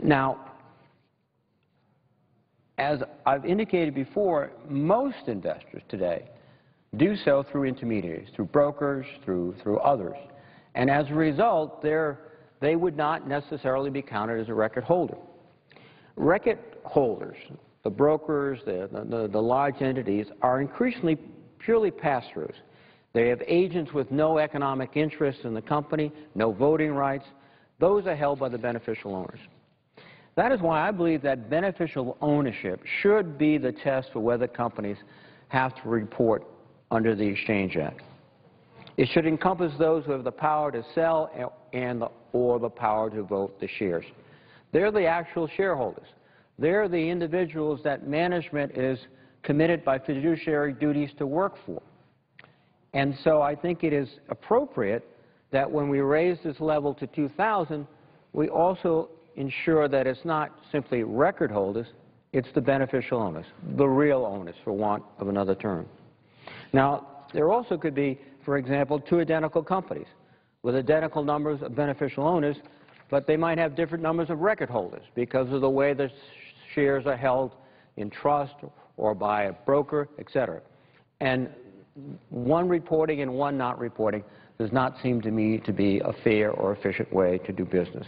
Now, as I've indicated before, most investors today do so through intermediaries, through brokers, through others. And as a result, they would not necessarily be counted as a record holder. Record holders, the brokers, the large entities, are increasingly purely pass-throughs. They have agents with no economic interest in the company, no voting rights. Those are held by the beneficial owners. That is why I believe that beneficial ownership should be the test for whether companies have to report under the Exchange Act. It should encompass those who have the power to sell or the power to vote the shares. They're the actual shareholders. They're the individuals that management is committed by fiduciary duties to work for. And so I think it is appropriate that when we raise this level to 2,000, we also ensure that it's not simply record holders, it's the beneficial owners, the real owners, for want of another term. Now, there also could be, for example, two identical companies with identical numbers of beneficial owners, but they might have different numbers of record holders because of the way the shares are held in trust or by a broker, et cetera. And one reporting and one not reporting, does not seem to me to be a fair or efficient way to do business.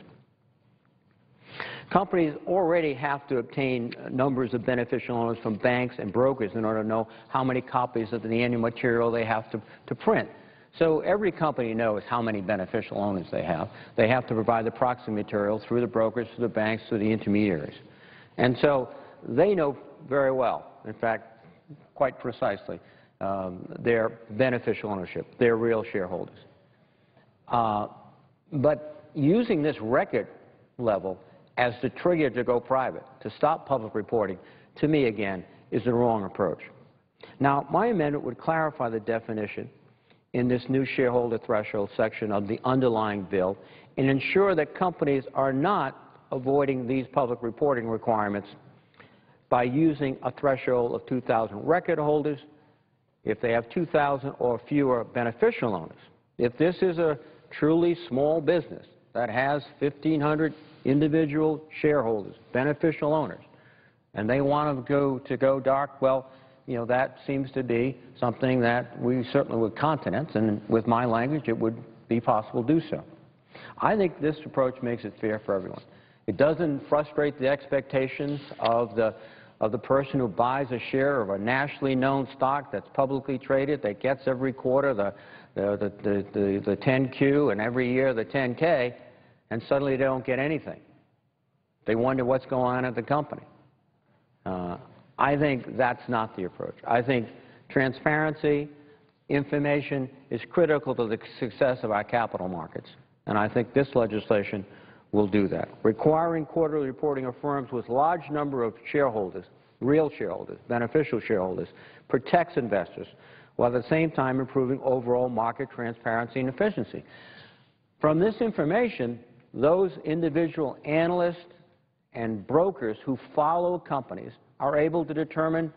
Companies already have to obtain numbers of beneficial owners from banks and brokers in order to know how many copies of the annual material they have to print. So every company knows how many beneficial owners they have. They have to provide the proxy material through the brokers, through the banks, through the intermediaries. And so they know very well, in fact, quite precisely, their beneficial ownership, their real shareholders. But using this record level as the trigger to go private, to stop public reporting, to me, again, is the wrong approach. Now, my amendment would clarify the definition in this new shareholder threshold section of the underlying bill and ensure that companies are not avoiding these public reporting requirements by using a threshold of 2,000 record holders if they have 2,000 or fewer beneficial owners. If this is a truly small business that has 1,500 individual shareholders, beneficial owners, and they want to go dark, well, you know, that seems to be something that we certainly would countenance, and with my language, it would be possible to do so. I think this approach makes it fair for everyone. It doesn't frustrate the expectations of the person who buys a share of a nationally known stock that's publicly traded, that gets every quarter the 10Q and every year the 10K, and suddenly they don't get anything. They wonder what's going on at the company. I think that's not the approach. I think transparency, information is critical to the success of our capital markets, and I think this legislation will do that. Requiring quarterly reporting of firms with large number of shareholders, real shareholders, beneficial shareholders, protects investors, while at the same time improving overall market transparency and efficiency. From this information, those individual analysts and brokers who follow companies are able to determine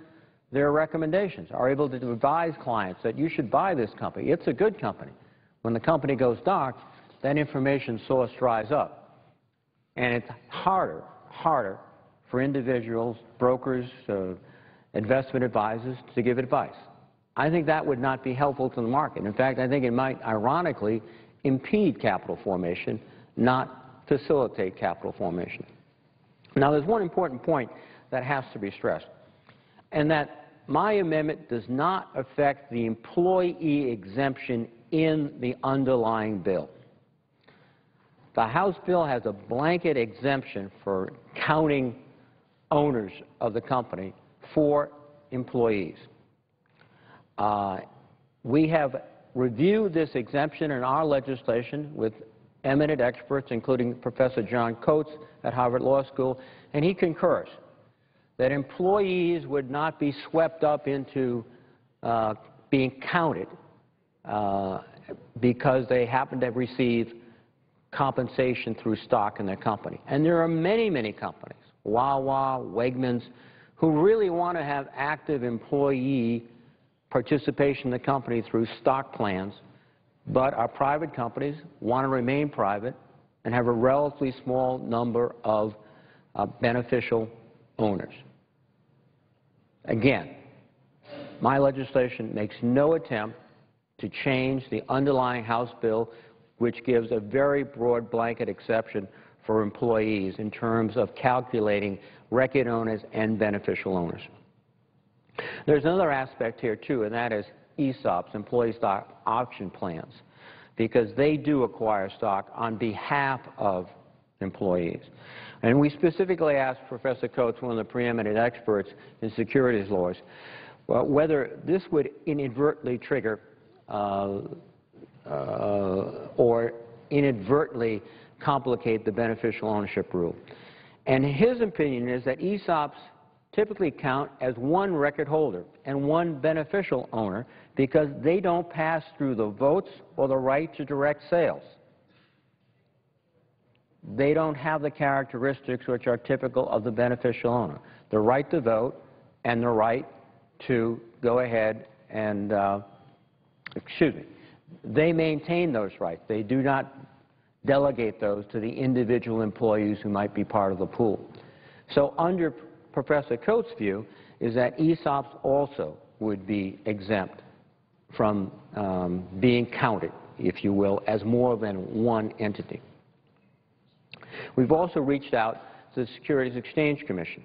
their recommendations, are able to advise clients that you should buy this company. It's a good company. When the company goes dark, that information source dries up. And it's harder for individuals, brokers, investment advisors to give advice. I think that would not be helpful to the market. In fact, I think it might ironically impede capital formation, not facilitate capital formation. Now, there's one important point that has to be stressed, and that my amendment does not affect the employee exemption in the underlying bill. The House bill has a blanket exemption for counting owners of the company for employees. We have reviewed this exemption in our legislation with eminent experts, including Professor John Coates at Harvard Law School, and he concurs that employees would not be swept up into being counted because they happen to receive compensation through stock in their company. And there are many, many companies, Wawa, Wegmans, who really want to have active employee participation in the company through stock plans, but our private companies want to remain private and have a relatively small number of beneficial owners. Again, my legislation makes no attempt to change the underlying House bill, which gives a very broad blanket exception for employees in terms of calculating record owners and beneficial owners. There's another aspect here, too, and that is ESOPs, employee stock option plans, because they do acquire stock on behalf of employees. And we specifically asked Professor Coates, one of the preeminent experts in securities laws, whether this would inadvertently trigger or inadvertently complicate the beneficial ownership rule. And his opinion is that ESOPs typically count as one record holder and one beneficial owner because they don't pass through the votes or the right to direct sales. They don't have the characteristics which are typical of the beneficial owner, the right to vote and the right to go ahead and, they maintain those rights. They do not delegate those to the individual employees who might be part of the pool. So under Professor Coates' view is that ESOPs also would be exempt from being counted, if you will, as more than one entity. We've also reached out to the Securities Exchange Commission,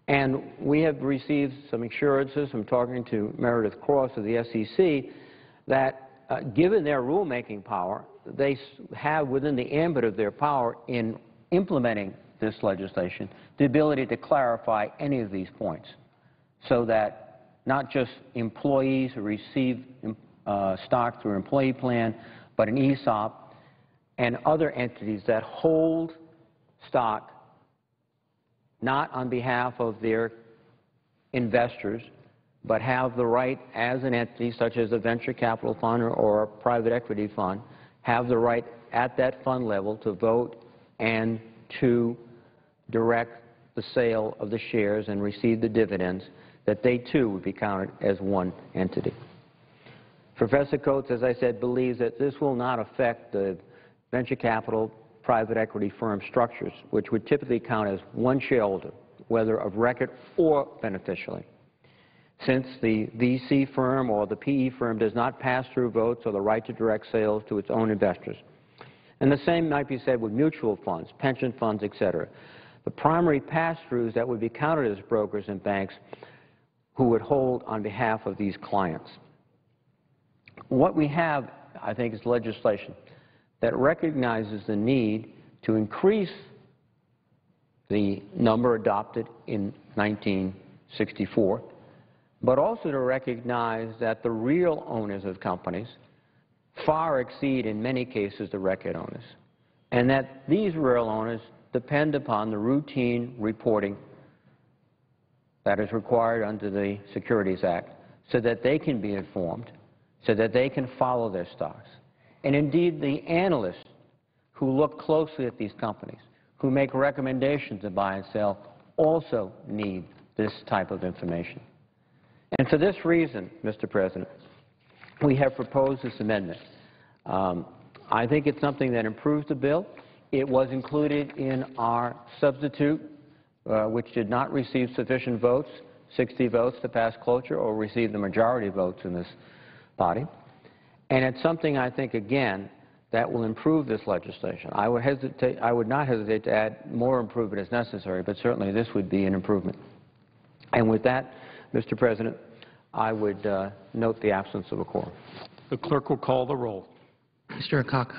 and we have received some assurances from talking to Meredith Cross of the SEC that given their rulemaking power, they have within the ambit of their power in implementing this legislation the ability to clarify any of these points so that not just employees who receive stock through an employee plan, but an ESOP and other entities that hold stock not on behalf of their investors, but have the right as an entity such as a venture capital fund or a private equity fund, have the right at that fund level to vote and to direct the sale of the shares and receive the dividends, that they too would be counted as one entity. Professor Coates, as I said, believes that this will not affect the venture capital private equity firm structures, which would typically count as one shareholder, whether of record or beneficially. Since the VC firm or the PE firm does not pass through votes or the right to direct sales to its own investors. And the same might be said with mutual funds, pension funds, etc. The primary pass-throughs that would be counted as brokers and banks who would hold on behalf of these clients. What we have, I think, is legislation that recognizes the need to increase the number adopted in 1964, but also to recognize that the real owners of companies far exceed, in many cases, the record owners, and that these real owners depend upon the routine reporting that is required under the Securities Act so that they can be informed, so that they can follow their stocks. And indeed, the analysts who look closely at these companies, who make recommendations to buy and sell, also need this type of information. And for this reason, Mr. President, we have proposed this amendment. I think it's something that improves the bill. It was included in our substitute, which did not receive sufficient votes, 60 votes to pass cloture, or receive the majority votes in this body. And it's something, I think, again, that will improve this legislation. I would not hesitate to add more improvement as necessary, but certainly this would be an improvement. And with that, Mr. President, I would note the absence of a quorum. The clerk will call the roll. Mr. Akaka.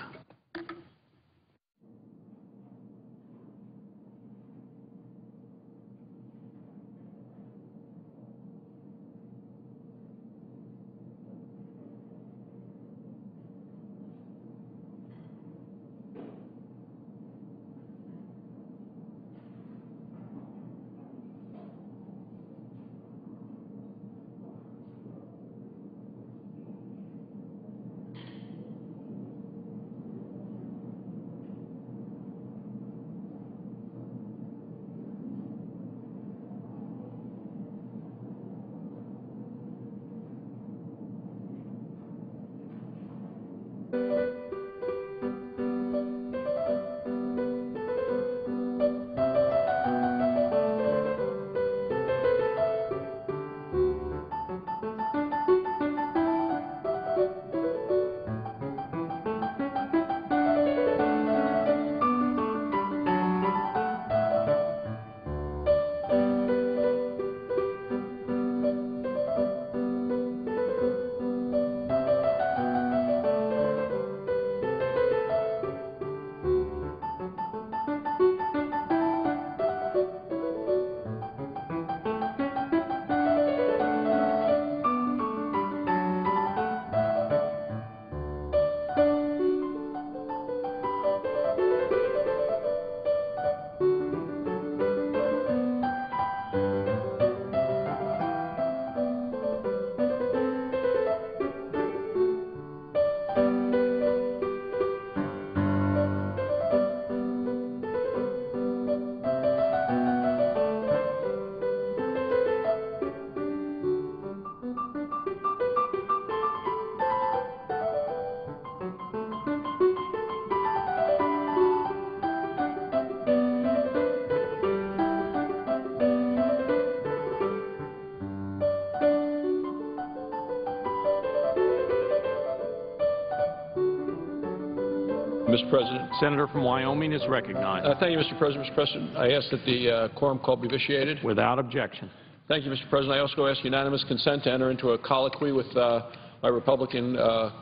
Mr. President. Senator from Wyoming is recognized. Thank you, Mr. President. Mr. President, I ask that the quorum call be vitiated. Without objection. Thank you, Mr. President. I also ask unanimous consent to enter into a colloquy with my Republican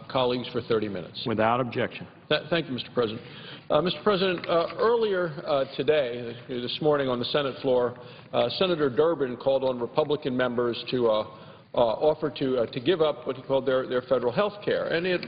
colleagues for 30 minutes. Without objection. Thank you, Mr. President. Mr. President, earlier today, this morning on the Senate floor, Senator Durbin called on Republican members to offer to give up what he called their federal health care. And it